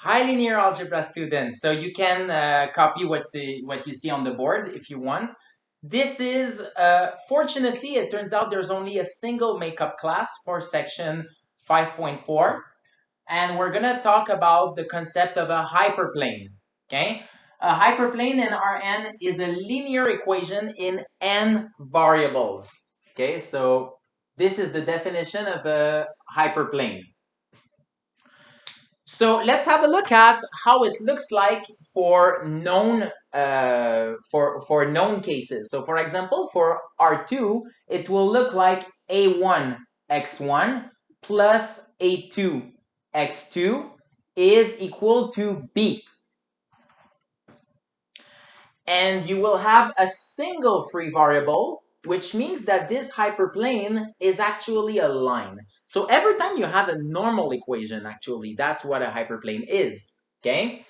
Hi, linear algebra students. So you can copy what you see on the board if you want. This is, fortunately, it turns out there's only a single makeup class for section 5.4. And we're going to talk about the concept of a hyperplane. Okay? A hyperplane in Rn is a linear equation in n variables. Okay, so this is the definition of a hyperplane. So let's have a look at how it looks like for known for known cases. So for example, for R2, it will look like A1 x1 plus A2 x2 is equal to B. And you will have a single free variable, which means that this hyperplane is actually a line. So every time you have a normal equation, actually, that's what a hyperplane is, okay?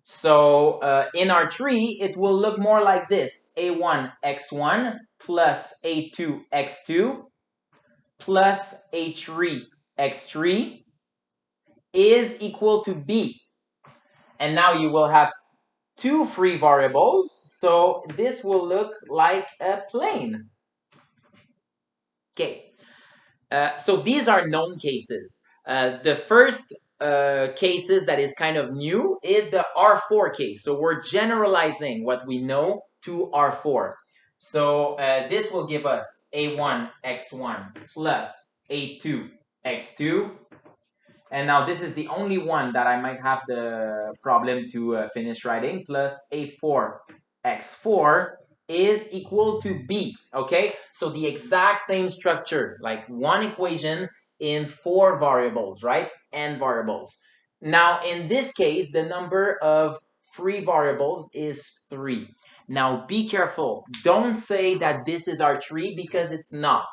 So in our tree, it will look more like this. A1 x1 plus A2 x2 plus A3 x3 is equal to B. And now you will have two free variables, so this will look like a plane. Okay, so these are known cases. The first cases that is kind of new is the R4 case. So we're generalizing what we know to R4. So this will give us A1 x1 plus A2 x2. And now this is the only one that I might have the problem to finish writing, plus A4 x4 is equal to B, okay? So the exact same structure, like one equation in four variables, right? N variables. Now, in this case, the number of free variables is 3. Now, be careful. Don't say that this is our tree because it's not.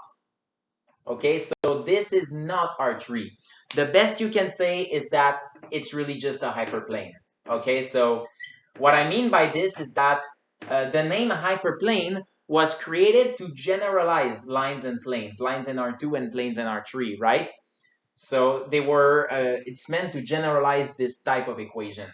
Okay, so this is not our tree. The best you can say is that it's really just a hyperplane. Okay, so what I mean by this is that the name hyperplane was created to generalize lines and planes, lines in R2 and planes in R3, right? So they were, it's meant to generalize this type of equation.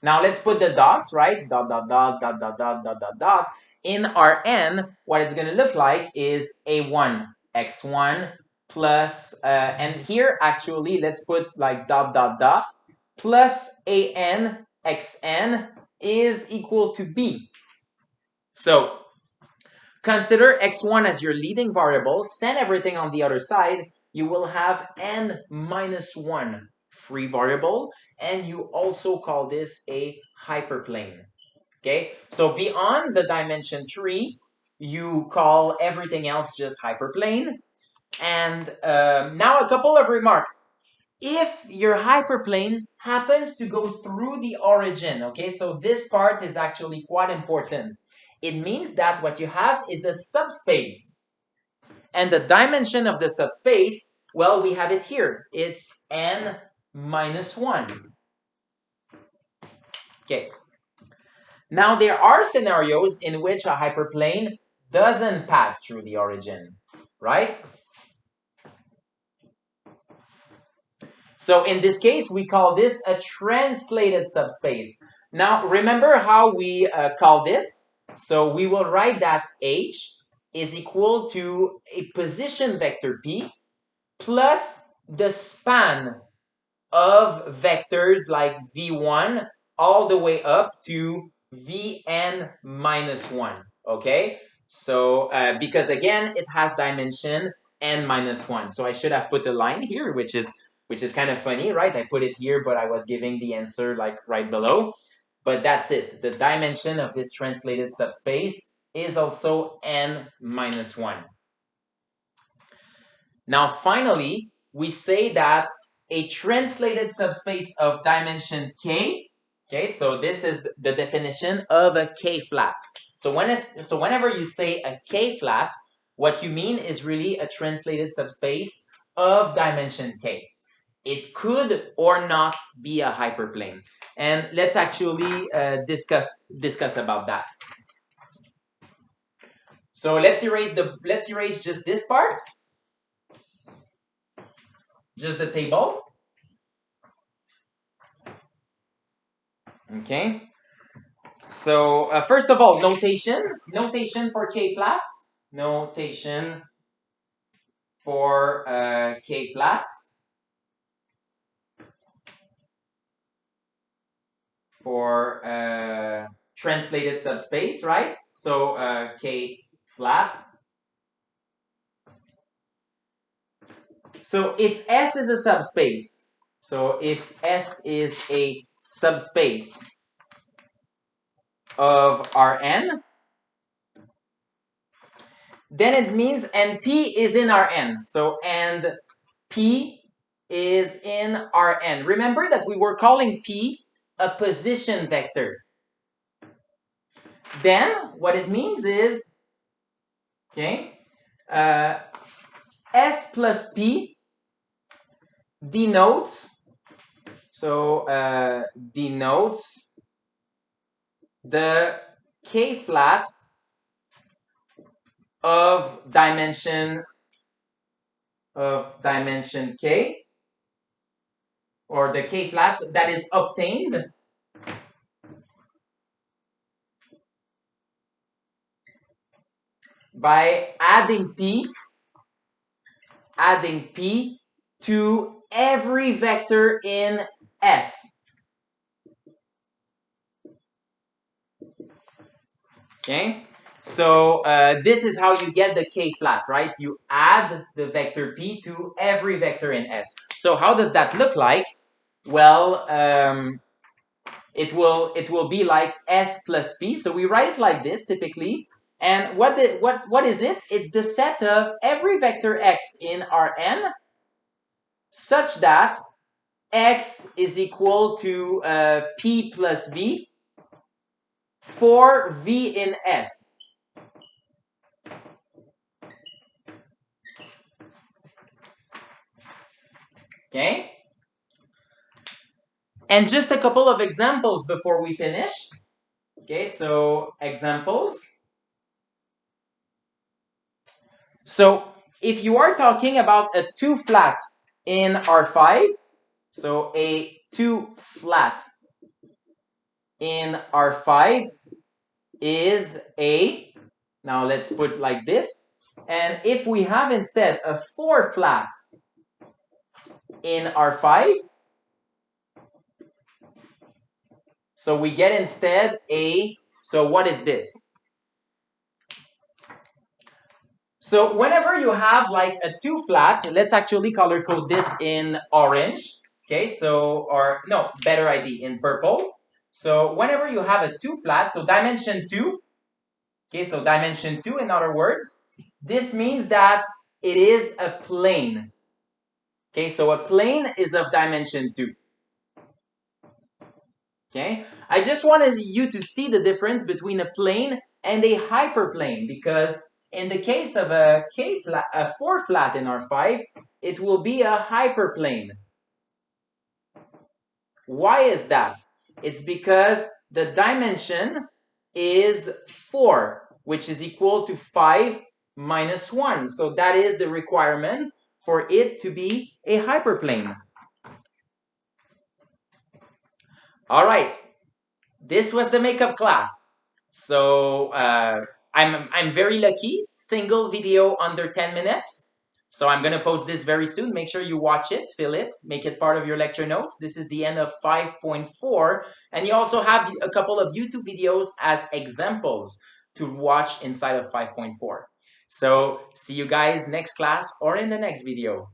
Now let's put the dots, right? Dot, dot, dot, dot, dot, dot, dot, dot, dot. In Rn, what it's going to look like is A1 x1 plus, and here actually, let's put like dot, dot, dot, plus An xn is equal to B. So consider x1 as your leading variable, send everything on the other side, you will have n minus 1 free variable, and you also call this a hyperplane. Okay, so beyond the dimension 3, you call everything else just hyperplane. And now a couple of remarks. If your hyperplane happens to go through the origin, okay, so this part is actually quite important. It means that what you have is a subspace. And the dimension of the subspace, well, we have it here. It's n minus 1. Okay. Now, there are scenarios in which a hyperplane doesn't pass through the origin, right? So in this case, we call this a translated subspace. Now, remember how we call this? So we will write that H is equal to a position vector P plus the span of vectors like V1 all the way up to Vn minus 1, okay? So, because again, it has dimension n minus 1. So I should have put a line here, which is kind of funny, right? I put it here, but I was giving the answer like right below. But that's it. The dimension of this translated subspace is also n minus 1. Now, finally, we say that a translated subspace of dimension k, okay, so this is the definition of a k-flat. So whenever you say a k-flat, what you mean is really a translated subspace of dimension k. It could or not be a hyperplane. And let's actually discuss about that. So let's erase just this part, just the table. Okay. So first of all, notation for K-flats. Notation for K-flats. For translated subspace, right? So K-flat. So if S is a subspace, so if S is a subspace of Rn, then it means, and P is in Rn. So, and P is in Rn. Remember that we were calling P a position vector. Then what it means is, okay, S plus P denotes, so denotes the K-flat of dimension K, or the K-flat that is obtained by adding P to every vector in S. Okay, so this is how you get the K-flat, right? You add the vector P to every vector in S. So how does that look like? Well, it will be like S plus P. So we write it like this typically. And what is it? It's the set of every vector X in Rn such that X is equal to P plus V for V in S. Okay? And just a couple of examples before we finish. Okay, so examples. So if you are talking about a 2 flat in R5, so a 2 flat in R5 is a, now let's put like this, and if we have instead a 4 flat in R5, so we get instead a, so what is this? So whenever you have like a 2 flat, let's actually color code this in orange. Okay, so, or no, better ID, in purple. So whenever you have a 2 flat, so dimension 2, okay, so dimension 2 in other words, this means that it is a plane. Okay, so a plane is of dimension 2. Okay, I just wanted you to see the difference between a plane and a hyperplane, because in the case of a K flat, a 4 flat in R5, it will be a hyperplane. Why is that? It's because the dimension is 4, which is equal to 5 minus 1. So that is the requirement for it to be a hyperplane. All right, this was the makeup class. So I'm very lucky, single video under 10 minutes. So I'm going to post this very soon. Make sure you watch it, fill it, make it part of your lecture notes. This is the end of 5.4. And you also have a couple of YouTube videos as examples to watch inside of 5.4. So see you guys next class or in the next video.